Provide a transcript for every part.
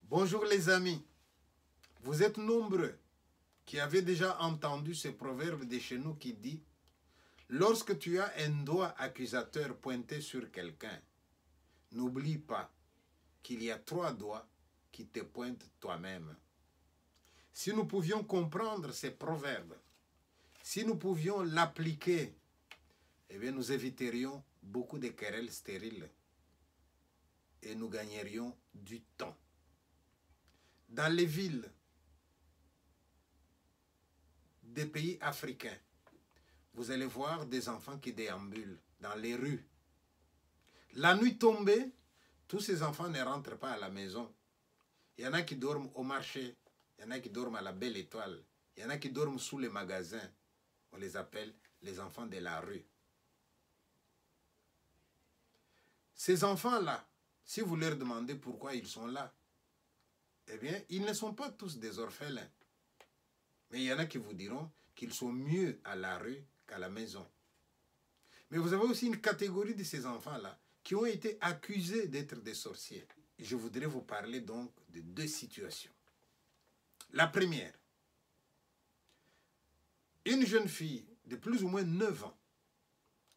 Bonjour les amis, vous êtes nombreux qui avez déjà entendu ce proverbe de chez nous qui dit « Lorsque tu as un doigt accusateur pointé sur quelqu'un, n'oublie pas qu'il y a 3 doigts qui te pointent toi-même. » Si nous pouvions comprendre ces proverbes, si nous pouvions l'appliquer, eh bien nous éviterions beaucoup de querelles stériles et nous gagnerions du temps. Dans les villes des pays africains, vous allez voir des enfants qui déambulent dans les rues. La nuit tombée, tous ces enfants ne rentrent pas à la maison. Il y en a qui dorment au marché, il y en a qui dorment à la Belle Étoile, il y en a qui dorment sous les magasins. On les appelle les enfants de la rue. Ces enfants-là, si vous leur demandez pourquoi ils sont là, eh bien, ils ne sont pas tous des orphelins. Mais il y en a qui vous diront qu'ils sont mieux à la rue qu'à la maison. Mais vous avez aussi une catégorie de ces enfants-là qui ont été accusés d'être des sorciers. Je voudrais vous parler donc de 2 situations. La première, une jeune fille de plus ou moins 9 ans,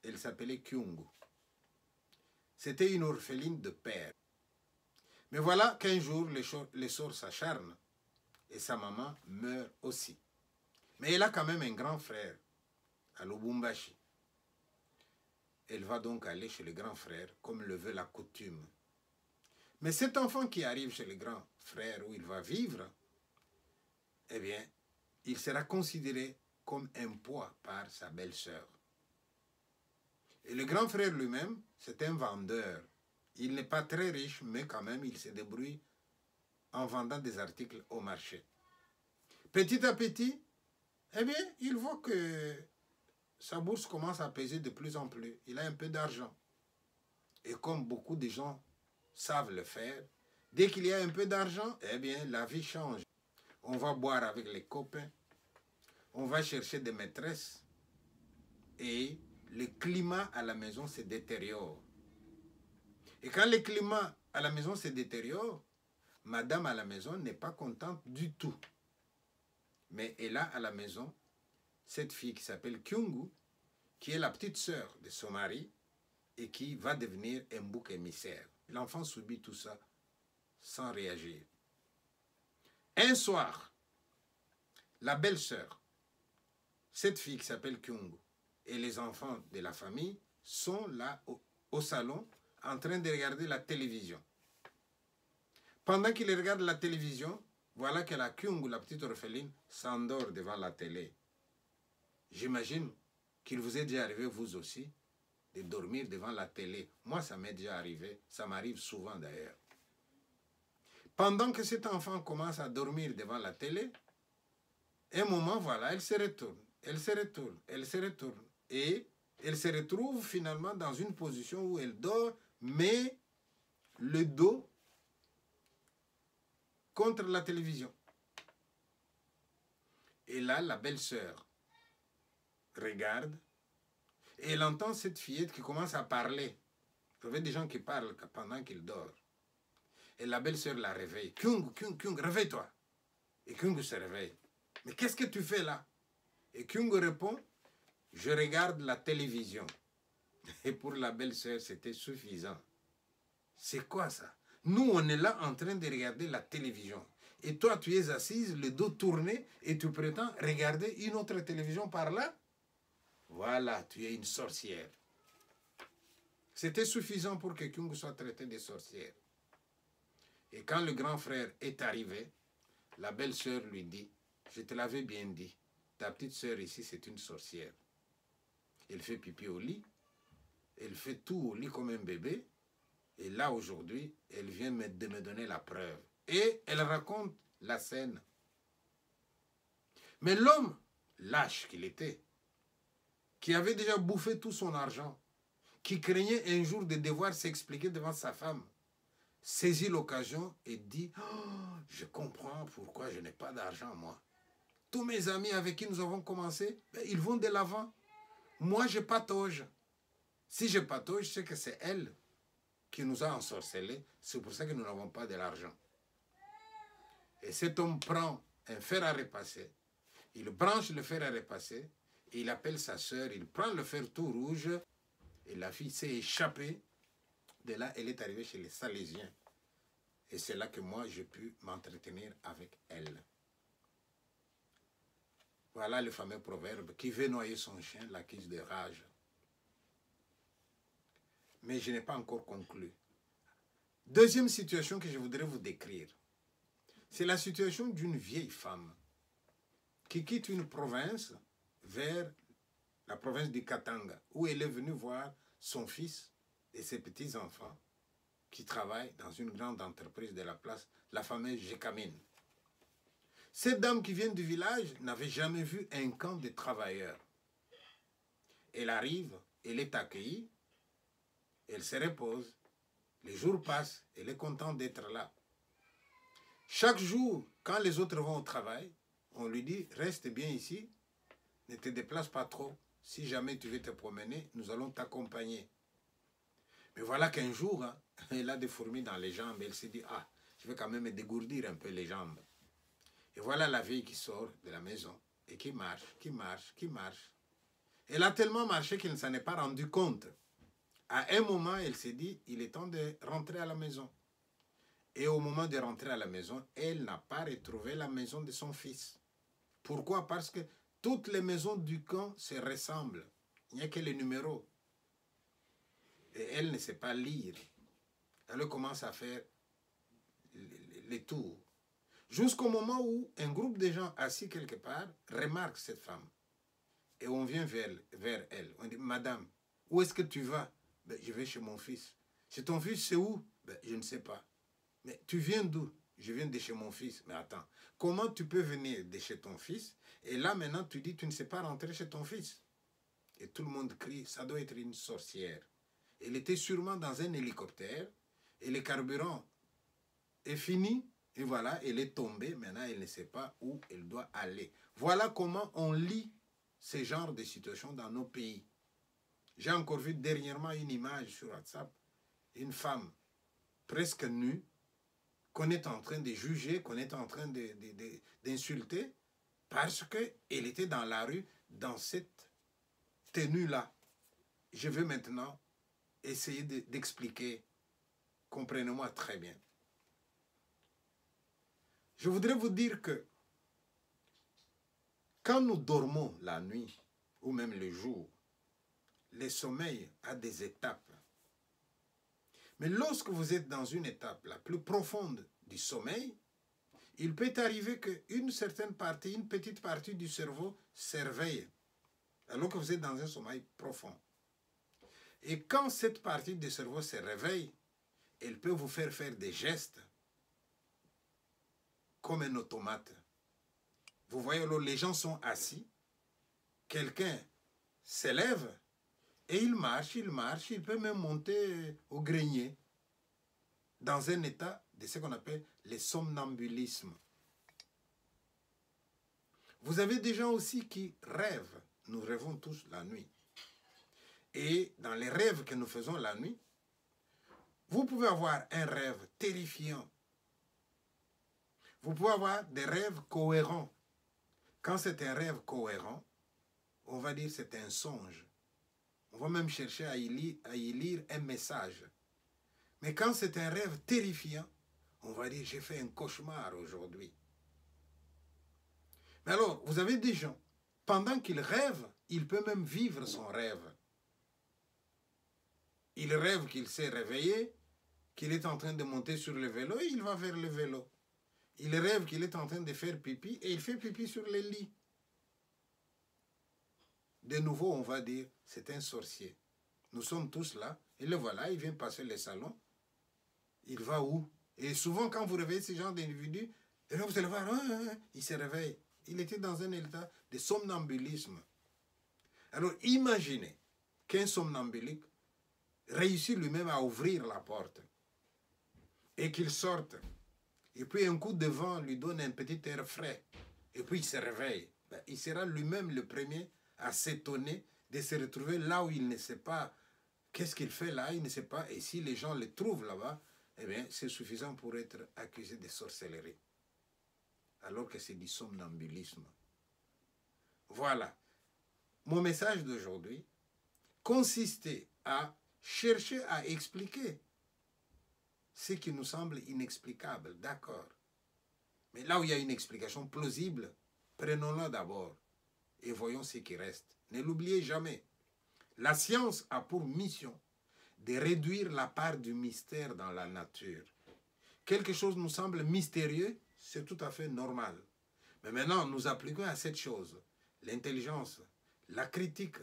elle s'appelait Kyungu. C'était une orpheline de père. Mais voilà qu'un jour, les sorts s'acharnent et sa maman meurt aussi. Mais elle a quand même un grand frère à Lubumbashi. Elle va donc aller chez le grand frère comme le veut la coutume. Mais cet enfant qui arrive chez le grand frère où il va vivre, eh bien, il sera considéré comme un poids par sa belle-sœur. Et le grand frère lui-même, c'est un vendeur. Il n'est pas très riche, mais quand même, il se débrouille en vendant des articles au marché. Petit à petit, eh bien, il voit que sa bourse commence à peser de plus en plus. Il a un peu d'argent. Et comme beaucoup de gens savent le faire, dès qu'il y a un peu d'argent, eh bien, la vie change. On va boire avec les copains, on va chercher des maîtresses et le climat à la maison se détériore. Et quand le climat à la maison se détériore, madame à la maison n'est pas contente du tout. Mais elle a à la maison cette fille qui s'appelle Kyungu, qui est la petite sœur de son mari et qui va devenir un bouc émissaire. L'enfant subit tout ça sans réagir. Un soir, la belle-sœur, cette fille qui s'appelle Kyungu, et les enfants de la famille sont là au salon en train de regarder la télévision. Pendant qu'ils regardent la télévision, voilà que la Kyungu, la petite orpheline, s'endort devant la télé. J'imagine qu'il vous est déjà arrivé, vous aussi, de dormir devant la télé. Moi, ça m'est déjà arrivé. Ça m'arrive souvent d'ailleurs. Pendant que cet enfant commence à dormir devant la télé, un moment, voilà, elle se retourne. Elle se retourne. Elle se retourne. Et elle se retrouve finalement dans une position où elle dort, mais le dos contre la télévision. Et là, la belle-sœur regarde et elle entend cette fillette qui commence à parler. Vous avez des gens qui parlent pendant qu'ils dorment. Et la belle-sœur la réveille. Kyungu, Kyungu, Kyungu, réveille-toi. Et Kyungu se réveille. Mais qu'est-ce que tu fais là? Et Kyungu répond, je regarde la télévision. Et pour la belle-sœur, c'était suffisant. C'est quoi ça? Nous, on est là en train de regarder la télévision. Et toi, tu es assise, le dos tourné, et tu prétends regarder une autre télévision par là? Voilà, tu es une sorcière. C'était suffisant pour que Kyungu soit traité de sorcière. Et quand le grand frère est arrivé, la belle-sœur lui dit, je te l'avais bien dit, ta petite sœur ici, c'est une sorcière. Elle fait pipi au lit, elle fait tout au lit comme un bébé, et là, aujourd'hui, elle vient de me donner la preuve. Et elle raconte la scène. Mais l'homme, lâche qu'il était, qui avait déjà bouffé tout son argent, qui craignait un jour de devoir s'expliquer devant sa femme, saisit l'occasion et dit oh, « Je comprends pourquoi je n'ai pas d'argent, moi. Tous mes amis avec qui nous avons commencé, ils vont de l'avant. Moi, je patauge. Si je patauge, c'est que c'est elle qui nous a ensorcelés. C'est pour ça que nous n'avons pas de l'argent. » Et cet homme prend un fer à repasser, il branche le fer à repasser, et il appelle sa sœur, il prend le fer tout rouge, et la fille s'est échappée. De là, elle est arrivée chez les Salésiens. Et c'est là que moi, j'ai pu m'entretenir avec elle. Voilà le fameux proverbe, qui veut noyer son chien l'accuse de rage. Mais je n'ai pas encore conclu. Deuxième situation que je voudrais vous décrire, c'est la situation d'une vieille femme qui quitte une province vers la province du Katanga, où elle est venue voir son fils et ses petits-enfants qui travaillent dans une grande entreprise de la place, la fameuse Gécamine. Cette dame qui vient du village n'avait jamais vu un camp de travailleurs. Elle arrive, elle est accueillie, elle se repose, les jours passent, elle est contente d'être là. Chaque jour, quand les autres vont au travail, on lui dit, reste bien ici, ne te déplace pas trop. Si jamais tu veux te promener, nous allons t'accompagner. Mais voilà qu'un jour, hein, elle a des fourmis dans les jambes. Elle s'est dit, ah, je vais quand même me dégourdir un peu les jambes. Et voilà la vieille qui sort de la maison et qui marche, qui marche, qui marche. Elle a tellement marché qu'elle ne s'en est pas rendu compte. À un moment, elle s'est dit, il est temps de rentrer à la maison. Et au moment de rentrer à la maison, elle n'a pas retrouvé la maison de son fils. Pourquoi? Parce que toutes les maisons du camp se ressemblent. Il n'y a que les numéros. Et elle ne sait pas lire. Elle commence à faire les tours. Jusqu'au moment où un groupe de gens assis quelque part remarque cette femme. Et on vient vers elle. On dit, madame, où est-ce que tu vas? Ben, je vais chez mon fils. Chez ton fils, c'est où? Ben, je ne sais pas. Mais tu viens d'où? Je viens de chez mon fils. Mais attends, comment tu peux venir de chez ton fils? Et là, maintenant, tu dis, tu ne sais pas rentrer chez ton fils. Et tout le monde crie, ça doit être une sorcière. Elle était sûrement dans un hélicoptère. Et le carburant est fini. Et voilà, elle est tombée. Maintenant, elle ne sait pas où elle doit aller. Voilà comment on lit ce genre de situation dans nos pays. J'ai encore vu dernièrement une image sur WhatsApp. Une femme presque nue qu'on est en train de juger, qu'on est en train d'insulter parce qu'elle était dans la rue dans cette tenue-là. Je vais maintenant essayer d'expliquer. Comprenez-moi très bien. Je voudrais vous dire que quand nous dormons la nuit ou même le jour, le sommeil a des étapes. Mais lorsque vous êtes dans une étape la plus profonde du sommeil, il peut arriver qu'une certaine partie, une petite partie du cerveau s'éveille, alors que vous êtes dans un sommeil profond. Et quand cette partie du cerveau se réveille, elle peut vous faire des gestes comme un automate. Vous voyez, alors les gens sont assis, quelqu'un s'élève et il marche, il peut même monter au grenier dans un état de ce qu'on appelle le somnambulisme. Vous avez des gens aussi qui rêvent. Nous rêvons tous la nuit. Et dans les rêves que nous faisons la nuit, vous pouvez avoir un rêve terrifiant. Vous pouvez avoir des rêves cohérents. Quand c'est un rêve cohérent, on va dire que c'est un songe. On va même chercher à y lire un message. Mais quand c'est un rêve terrifiant, on va dire, j'ai fait un cauchemar aujourd'hui. Mais alors, vous avez des gens, pendant qu'ils rêvent, il peut même vivre son rêve. Il rêve qu'il s'est réveillé, qu'il est en train de monter sur le vélo et il va vers le vélo. Il rêve qu'il est en train de faire pipi et il fait pipi sur le lit. De nouveau, on va dire, c'est un sorcier. Nous sommes tous là, et le voilà, il vient passer le salon. Il va où? Et souvent, quand vous réveillez ce genre d'individu, vous allez voir, il se réveille. Il était dans un état de somnambulisme. Alors, imaginez qu'un somnambulique réussit lui-même à ouvrir la porte et qu'il sorte. Et puis, un coup de vent lui donne un petit air frais. Et puis, il se réveille. Ben, il sera lui-même le premier à s'étonner de se retrouver là où il ne sait pas qu'est-ce qu'il fait là, il ne sait pas. Et si les gens le trouvent là-bas, eh bien, c'est suffisant pour être accusé de sorcellerie. alors que c'est du somnambulisme. Voilà. Mon message d'aujourd'hui consistait à chercher à expliquer ce qui nous semble inexplicable, d'accord. Mais là où il y a une explication plausible, prenons-la d'abord et voyons ce qui reste. Ne l'oubliez jamais. La science a pour mission de réduire la part du mystère dans la nature. Quelque chose nous semble mystérieux, c'est tout à fait normal. Mais maintenant, nous appliquons à cette chose l'intelligence, la critique,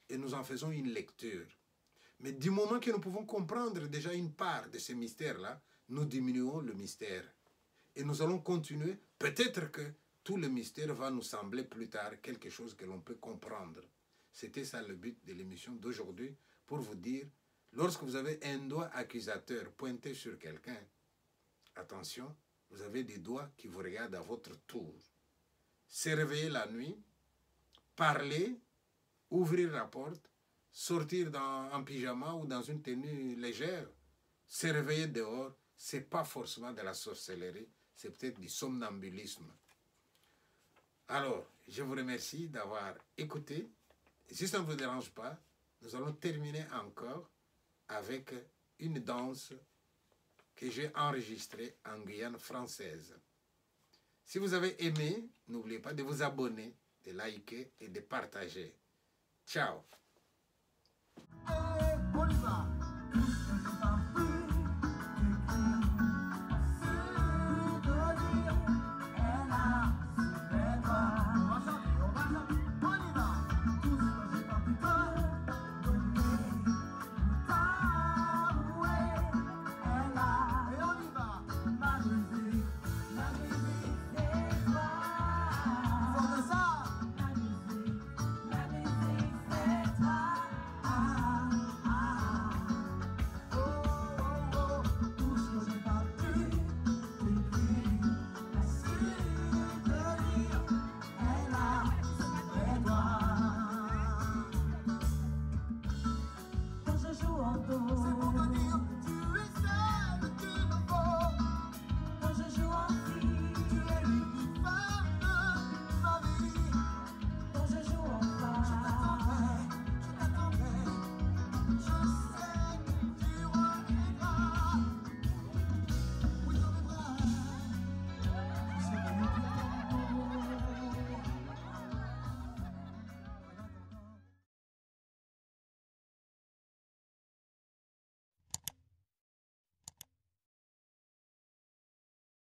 et nous en faisons une lecture. Mais du moment que nous pouvons comprendre déjà une part de ce mystère-là, nous diminuons le mystère. Et nous allons continuer. Peut-être que tout le mystère va nous sembler plus tard quelque chose que l'on peut comprendre. C'était ça le but de l'émission d'aujourd'hui, pour vous dire, lorsque vous avez un doigt accusateur pointé sur quelqu'un, attention, vous avez des doigts qui vous regardent à votre tour. Se réveiller la nuit, parler, ouvrir la porte, sortir en pyjama ou dans une tenue légère, se réveiller dehors, ce n'est pas forcément de la sorcellerie, c'est peut-être du somnambulisme. Alors, je vous remercie d'avoir écouté. Et si ça ne vous dérange pas, nous allons terminer encore avec une danse que j'ai enregistrée en Guyane française. Si vous avez aimé, n'oubliez pas de vous abonner, de liker et de partager. Ciao.